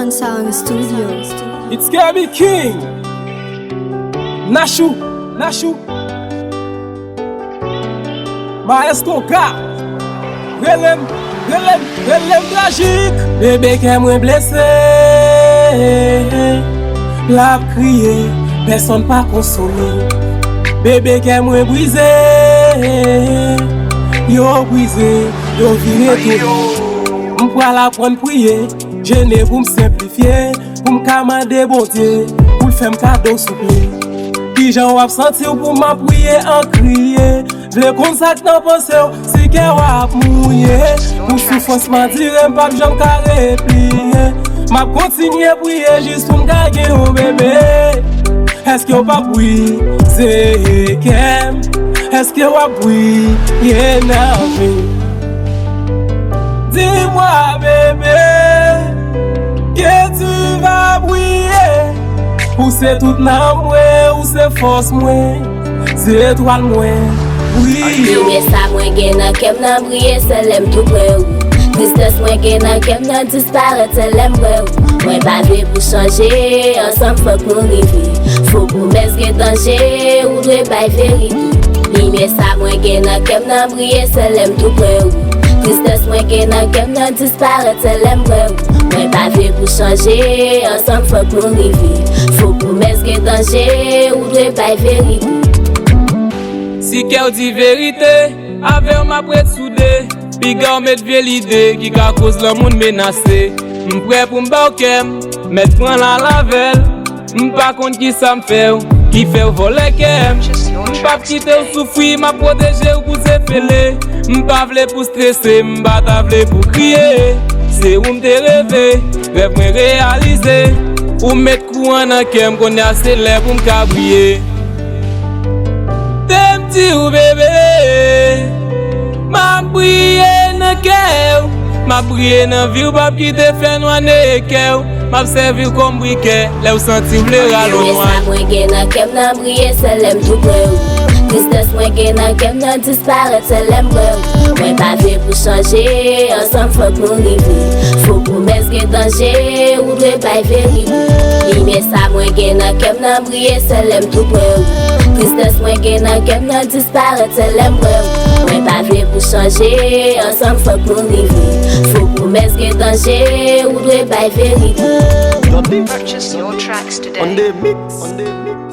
One Sound Studio. It's Gabby King. Nashu. Maestro K. Relem tragique. Bébé qui est blessé. La crié, personne pas consolé. Bébé qui est brisé. Yo brisé, yo viré tout. M'poua la prendre prier. Je n'ai pour me simplifier. Pour me commander bon Dieu. Pour le faire cadeau souple. Qui j'en wap senti ou pour m'appuyer en crier. Vle kon sa k nan pense ou, si ke wap mouye. Pour souffrance m'a dire m'pa j'en ka replier. M'a continué prier juste pour m'gagner au bébé. Est-ce que ou pas prier, c'est kem? Est-ce que ou pas prier, nan vie? Dis-moi bébé, que tu vas prier? Ou c'est tout nan mwen, ou c'est force mwen, c'est étoile mwen, oui. Mwen sa mwen gen nan kem nan briye, se lem tout pre ou. Tristesse mwen gen nan kem nan disparet, se lem pre ou. Mwen pa ve pou chanje, ansam fok nou rive. Fok pou mes gen danje, ou dwe bay verite. Mwen sa mwen gen nan kem nan briye, se lem tout pre ou. Tristesse mwen gen nan kem nan disparet, se lem pre ou. Mwen pa ve pou chanje, ansam fok nou rive. Fok pou mes gen danje, ou dwe bay verite. Si kè ou di verite, ave ou ma prête soudé. Piga ou met vie l'idée, qui ka cause le monde menacé. M'prêt pour m'ba ou kem, met pran la lavel. M'pa kont qui ça m'fait, qui fait ou voler kem. M'pa p'kite ou souffri, m'a protégé ou pour se fêler. M'pa vle pour stresser, m'ba ta vle pour crier. C'est où m'te rêvé, rêve mwen réalisé. Ou met courant nan kem, qu'on a assez l'air pour m'kabrier. T'aimes ti ou bébé, m'a prié nan kè ou. M'a prié nan vie ou pa p'kite fè noa ne kè ou. M'a servi comme briquet, lè ou senti ou lè ralo noa. Mwen sa mwen gen nan kem nan briye, se lem tout pre ou. Tristesse mwen gen nan kem nan disparet, se lem pre ou. Mwen pa ve pou chanje, ansam fok nou rive. Fok pou mes gen danje, ou dwe bay verite. Mwen sa mwen gen nan kem nan briye, se lem tout pre ou. Tristesse mwen gen nan kem nan disparet, se lem pre ou. Mwen pa ve pou chanje, ansam fok nou rive. Fok pou mes gen danje, ou dwe bay verite. Purchase your tracks today. On the mix.